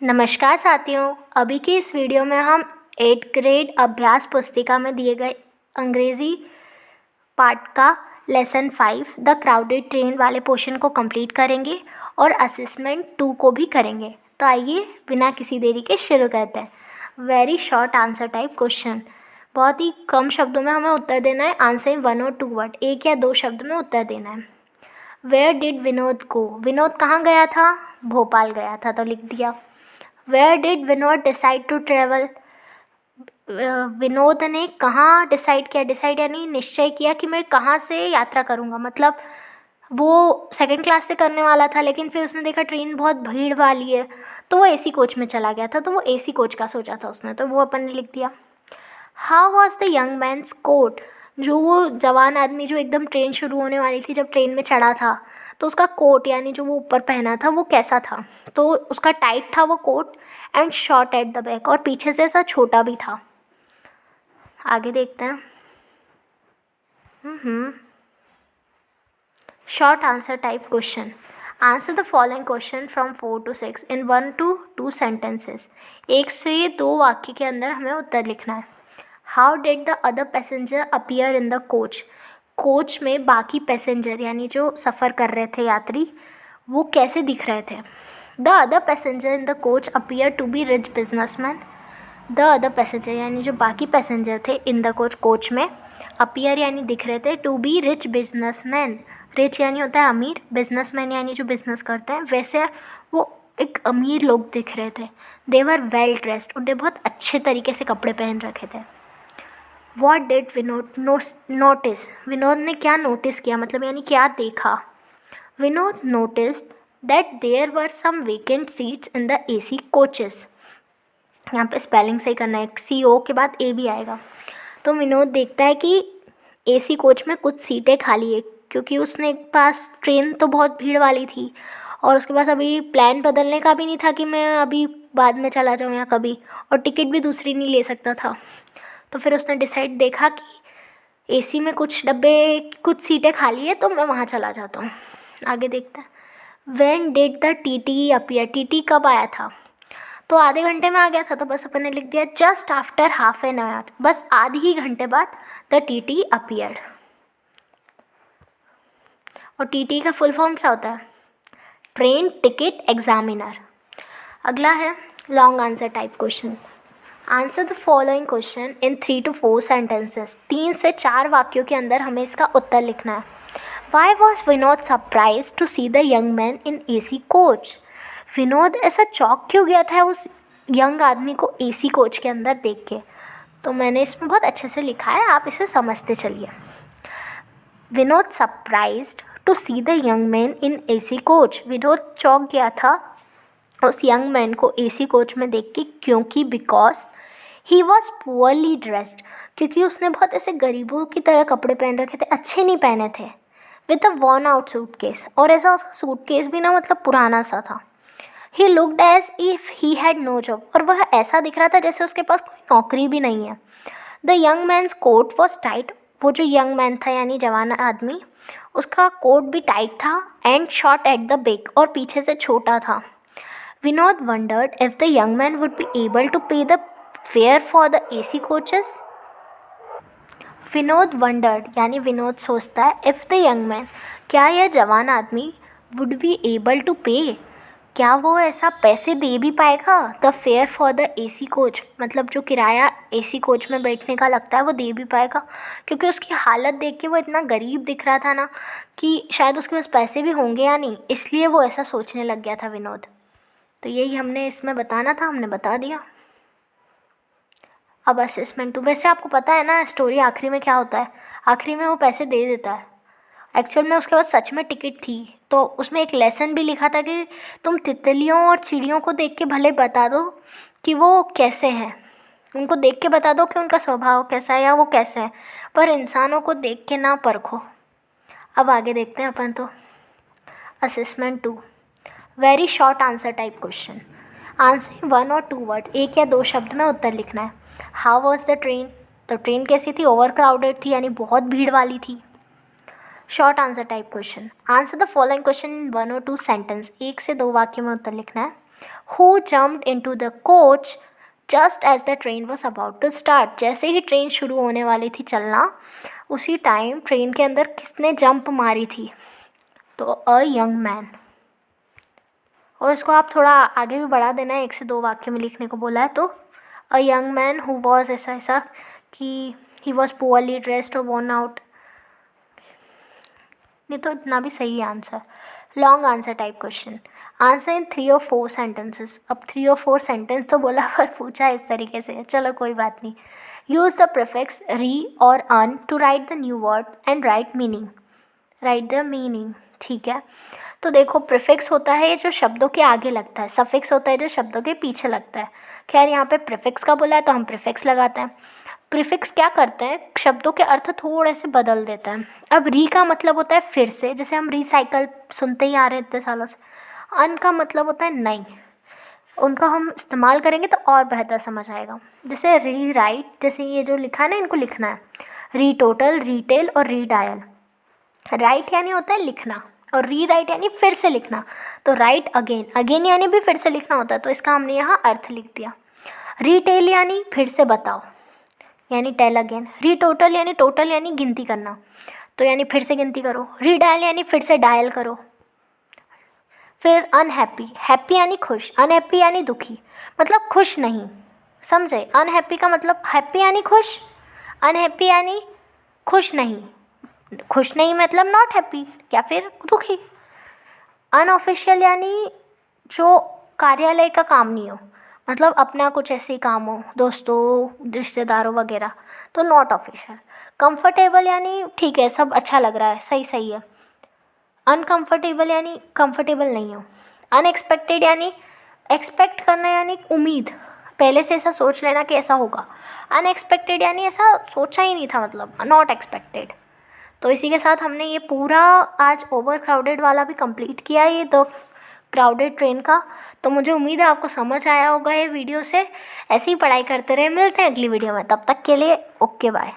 नमस्कार साथियों, अभी की इस वीडियो में हम 8th ग्रेड अभ्यास पुस्तिका में दिए गए अंग्रेज़ी पार्ट का लेसन 5 द क्राउडेड ट्रेन वाले पोर्शन को कंप्लीट करेंगे और असेसमेंट 2 को भी करेंगे। तो आइए बिना किसी देरी के शुरू करते हैं। Very short answer type question, बहुत ही कम शब्दों में हमें उत्तर देना है। आंसर इन 1 और 2 वर्ड, 1 या 2 शब्द में उत्तर देना है। Where did Vinod go, Vinod कहाँ गया था? भोपाल गया था, तो लिख दिया। Where did Vinod decide to travel, Vinod ने कहाँ डिसाइड किया? डिसाइड यानी निश्चय किया कि मैं कहाँ से यात्रा करूँगा। मतलब वो सेकंड क्लास से करने वाला था, लेकिन फिर उसने देखा ट्रेन बहुत भीड़ वाली है, तो वो एसी कोच में चला गया था। तो वो एसी कोच का सोचा था उसने, तो वो अपन ने लिख दिया। How was the young man's coat, जो वो जवान आदमी जो एकदम ट्रेन शुरू होने वाली थी जब ट्रेन में चढ़ा था, तो उसका कोट यानी जो वो ऊपर पहना था वो कैसा था? तो उसका टाइट था वो coat and short at the back, और पीछे से ऐसा छोटा भी था। आगे देखते हैं। Short answer type question, answer the following question from 4 to 6 in 1 to 2 sentences. 1 से 2 वाक्य के अंदर हमें उत्तर लिखना है। How did the other passenger appear in the coach, coach में बाकी पैसेंजर यानी जो सफ़र कर रहे थे यात्री, वो कैसे दिख रहे थे? The other passenger in the coach appear to be rich businessman, the other passenger यानी जो बाकी पैसेंजर थे इन द कोच में, अपीयर यानी दिख रहे थे, to be rich businessman, rich यानी होता है अमीर, बिजनेसमैन यानी जो बिजनेस करते हैं, वैसे वो एक अमीर लोग दिख रहे थे। दे वर वेल ड्रेस्ड, उन्होंने बहुत अच्छे तरीके से कपड़े पहन रखे थे। What did Vinod notice, Vinod ने क्या नोटिस किया, मतलब यानी क्या देखा? Vinod notice that there were some vacant seats in the AC coaches. यहाँ पे स्पेलिंग सही करना है, CO के बाद A भी आएगा। तो विनोद देखता है कि एसी कोच में कुछ सीटें खाली है, क्योंकि उसने पास ट्रेन तो बहुत भीड़ वाली थी और उसके पास अभी प्लान बदलने का भी नहीं था कि मैं अभी बाद में चला जाऊँ या कभी, और टिकट भी दूसरी नहीं ले सकता था। तो फिर उसने डिसाइड देखा कि एसी में कुछ डब्बे कुछ सीटें खाली है, तो मैं वहाँ चला जाता हूँ। आगे देखते हैं। When did the TT appear, TT कब आया था? तो आधे घंटे में आ गया था, तो बस अपन ने लिख दिया just after half an hour, बस आधी ही घंटे बाद द TT अपीयर्ड। और TT का फुल फॉर्म क्या होता है? Train ticket examiner. अगला है long answer type question, answer the following question in 3 to 4 sentences. 3 से 4 वाक्यों के अंदर हमें इसका उत्तर लिखना है। Why was Vinod surprise to see the young man in AC coach, Vinod ऐसा चौंक क्यों गया था उस यंग आदमी को AC कोच के अंदर देख के? तो मैंने इसमें बहुत अच्छे से लिखा है, आप इसे समझते चलिए। Vinod surprised to see the young man in AC coach, Vinod चौंक गया था उस यंग मैन को AC कोच में देख के, क्योंकि because he was poorly dressed, क्योंकि उसने बहुत ऐसे गरीबों की तरह कपड़े पहन रखे थे, अच्छे नहीं पहने थे। With a worn out suitcase, और ऐसा उसका सूटकेस भी ना मतलब पुराना सा था। He looked as if he had no job, और वह ऐसा दिख रहा था जैसे उसके पास कोई नौकरी भी नहीं है। The young man's coat was tight, वो जो यंग मैन था यानी जवान आदमी, उसका कोट भी टाइट था and short at the back, और पीछे से छोटा था। Vinod wondered if the young man would be able to pay the fare for the AC coaches. Vinod wondered यानी विनोद सोचता है, इफ़ द यंग मैन, क्या यह जवान आदमी, वुड बी एबल टू पे, क्या वो ऐसा पैसे दे भी पाएगा? The fare for the AC coach, मतलब जो किराया AC कोच में बैठने का लगता है वो दे भी पाएगा, क्योंकि उसकी हालत देख के वो इतना गरीब दिख रहा था ना कि शायद उसके पास पैसे भी होंगे या नहीं, इसलिए वो ऐसा सोचने लग गया था विनोद। तो यही हमने इसमें बताना था, हमने बता दिया। अब असेसमेंट 2, वैसे आपको पता है ना स्टोरी आखिरी में क्या होता है? आखिरी में वो पैसे दे देता है। एक्चुअल में उसके पास सच में टिकट थी, तो उसमें एक लेसन भी लिखा था कि तुम तितलियों और चिड़ियों को देख के भले बता दो कि वो कैसे हैं, उनको देख के बता दो कि उनका स्वभाव कैसा है या वो कैसे हैं, पर इंसानों को देख के ना परखो। अब आगे देखते हैं अपन। तो assessment 2, very short answer type question, answer 1 और 2 वर्ड, 1 या 2 शब्द में उत्तर लिखना है। हाउ वॉज द ट्रेन, तो ट्रेन कैसी थी? ओवर क्राउडेड थी यानी बहुत भीड़ वाली थी। Short answer type question, answer the following question in 1 or 2 sentence, 1 से 2 वाक्य में उत्तर लिखना है। Who jumped into the coach just as the train was about to start. जैसे ही ट्रेन शुरू होने वाली थी चलना, उसी टाइम ट्रेन के अंदर किसने जंप मारी थी? तो अ यंग मैन। और इसको आप थोड़ा आगे भी बढ़ा देना है, 1 से 2 वाक्य में लिखने को बोला है। तो a young man who was ऐसा ऐसा कि ही वॉज पुअरली ड्रेस्ड और वर्न आउट। नहीं तो इतना भी सही है answer. Long answer type question, answer in 3 और 4 सेंटेंसेस। अब 3 और 4 सेंटेंस तो बोला पर पूछा इस तरीके से, चलो कोई बात नहीं। यूज़ द प्रीफिक्स री और un to write the new word and write meaning. Write the meaning, ठीक है। तो देखो प्रीफिक्स होता है जो शब्दों के आगे लगता है, सफिक्स होता है जो शब्दों के पीछे लगता है। खैर यहाँ पे प्रीफिक्स का बोला है तो हम प्रीफिक्स लगाते हैं। प्रीफिक्स क्या करते हैं? शब्दों के अर्थ थोड़े से बदल देते हैं। अब री का मतलब होता है फिर से, जैसे हम रिसाइकल सुनते ही आ रहे हैं इतने सालों से। अन का मतलब होता है नहीं, उनका हम इस्तेमाल करेंगे तो और बेहतर समझ आएगा। जैसे री राइट, जैसे ये जो लिखा है ना, इनको लिखना है री टोटल, रीटेल और री डायल। राइट यानी होता है लिखना और री राइट यानी फिर से लिखना। तो राइट अगेन, अगेन यानी भी फिर से लिखना होता है, तो इसका हमने यहाँ अर्थ लिख दिया। रीटेल यानी फिर से बताओ, यानी टेल अगेन। री टोटल यानी गिनती करना, तो यानी फिर से गिनती करो। री डायल यानी फिर से डायल करो। फिर अनहैप्पी, हैप्पी यानी खुश, अनहैप्पी यानी दुखी, मतलब खुश नहीं, समझे? अनहैप्पी का मतलब हैप्पी यानी खुश, अनहैप्पी यानी खुश नहीं, खुश नहीं मतलब नॉट हैप्पी या फिर दुखी। अनऑफिशियल यानी जो कार्यालय का काम नहीं हो, मतलब अपना कुछ ऐसे ही काम हो, दोस्तों रिश्तेदारों वगैरह, तो नॉट ऑफिशियल। कंफर्टेबल यानी ठीक है, सब अच्छा लग रहा है, सही सही है। अनकंफर्टेबल यानी कंफर्टेबल नहीं हो। अनएक्सपेक्टेड यानी एक्सपेक्ट करना, यानी उम्मीद, पहले से ऐसा सोच लेना कि ऐसा होगा। अनएक्सपेक्टेड यानी ऐसा सोचा ही नहीं था, मतलब नॉट एक्सपेक्टेड। तो इसी के साथ हमने ये पूरा आज ओवर क्राउडेड वाला भी कंप्लीट किया, ये 2 क्राउडेड ट्रेन का। तो मुझे उम्मीद है आपको समझ आया होगा ये वीडियो से। ऐसे ही पढ़ाई करते रहे, मिलते हैं अगली वीडियो में, तब तक के लिए ओके बाय।